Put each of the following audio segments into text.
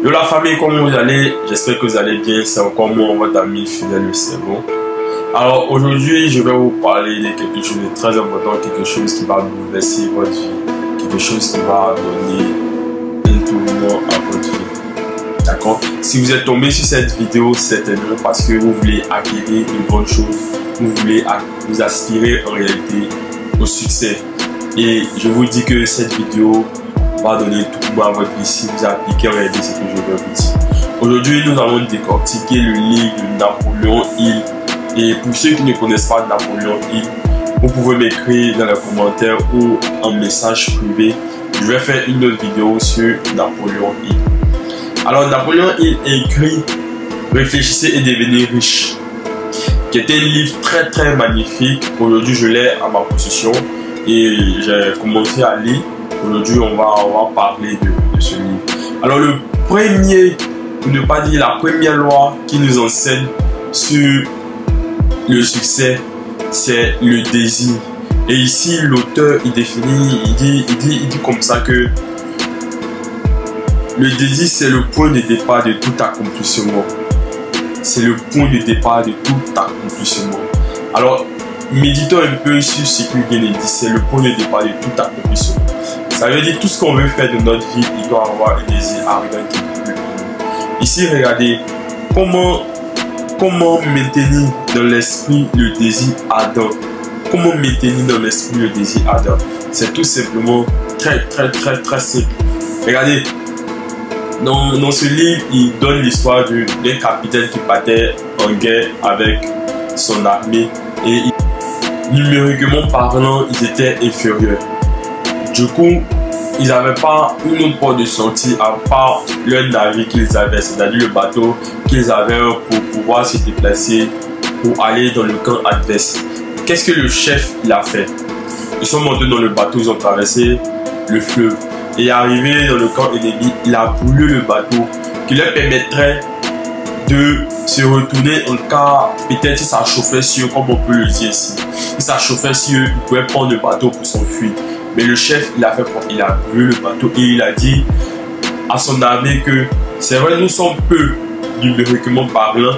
Yo la famille, comment vous allez? J'espère que vous allez bien. C'est encore moi, votre ami fidèle le cerveau. Alors aujourd'hui, je vais vous parler de quelque chose de très important, quelque chose qui va bouleverser votre vie, quelque chose qui va donner un tournant à votre vie. D'accord? Si vous êtes tombé sur cette vidéo, c'est certainement parce que vous voulez acquérir une bonne chose, vous voulez vous aspirer en réalité au succès. Et je vous dis que cette vidéo va donner tout à votre vie si vous appliquez en réalité ce que je vais vous dire. Aujourd'hui, nous allons décortiquer le livre de Napoléon Hill. Et pour ceux qui ne connaissent pas Napoléon Hill, vous pouvez m'écrire dans les commentaires ou en message privé. Je vais faire une autre vidéo sur Napoléon Hill. Alors, Napoléon Hill écrit « Réfléchissez et devenez riche », qui était un livre très magnifique. Aujourd'hui, je l'ai à ma possession et j'ai commencé à lire. Aujourd'hui, on va parler de ce livre. Alors, le premier, pour ne pas dire la première loi qui nous enseigne sur le succès, c'est le désir. Et ici, l'auteur, il définit, il dit comme ça que le désir, c'est le point de départ de tout accomplissement. C'est le point de départ de tout accomplissement. Alors, méditons un peu sur ce qu'il vient de dire. C'est le point de départ de tout accomplissement. Ça veut dire tout ce qu'on veut faire de notre vie, il doit avoir un désir ardent qui brûle. Ici, regardez comment maintenir dans l'esprit le désir ardent. Comment maintenir dans l'esprit le désir ardent? C'est tout simplement très simple. Regardez, dans ce livre, il donne l'histoire d'un capitaine qui partait en guerre avec son armée et numériquement parlant, ils étaient inférieurs. Du coup, ils n'avaient pas une autre porte de sortie à part leur navire qu'ils avaient, c'est-à-dire le bateau qu'ils avaient pour pouvoir se déplacer pour aller dans le camp adverse. Qu'est-ce que le chef il a fait? Ils sont montés dans le bateau, ils ont traversé le fleuve. Et arrivé dans le camp ennemi, il a brûlé le bateau qui leur permettrait de se retourner en cas, peut-être si ça chauffait sur eux, comme on peut le dire ici. Si ça chauffait sur eux, ils pouvaient prendre le bateau pour s'enfuir. Mais le chef, il a fait quoi? Il a brûlé le bateau et il a dit à son armée que c'est vrai, nous sommes peu numériquement parlant,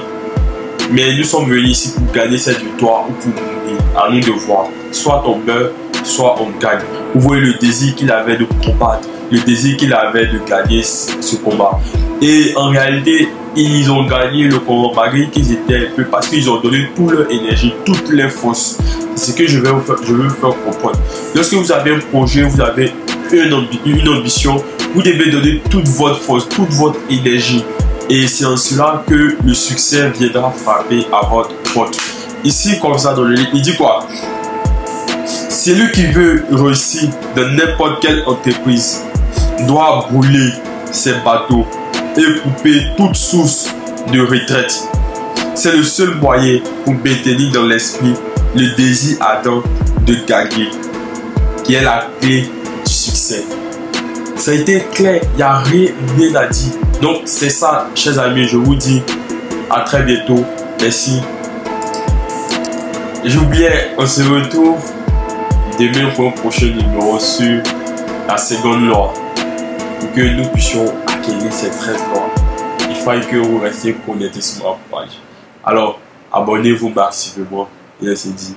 mais nous sommes venus ici pour gagner cette victoire ou pour mourir. À nous de voir. Soit on meurt, soit on gagne. Vous voyez le désir qu'il avait de combattre, le désir qu'il avait de gagner ce combat. Et en réalité, ils ont gagné le combat malgré qu'ils étaient un peu, parce qu'ils ont donné toute leur énergie, toutes les forces. C'est ce que je veux vous faire comprendre. Lorsque vous avez un projet, vous avez une ambition, vous devez donner toute votre force, toute votre énergie. Et c'est en cela que le succès viendra frapper à votre porte. Ici, comme ça, dans le livre, il dit quoi? Celui qui veut réussir dans n'importe quelle entreprise doit brûler ses bateaux et couper toute source de retraite. C'est le seul moyen pour maintenir dans l'esprit le désir ardent de gagner, qui est la clé du succès. Ça a été clair, il n'y a rien à dire. Donc c'est ça, chers amis, je vous dis à très bientôt. Merci. J'oubliais, on se retrouve demain pour un prochain numéro sur la seconde loi. Pour que nous puissions acquérir ces 13 lois, il faut que vous restiez connectés sur ma page. Alors, abonnez-vous massivement et on se dit.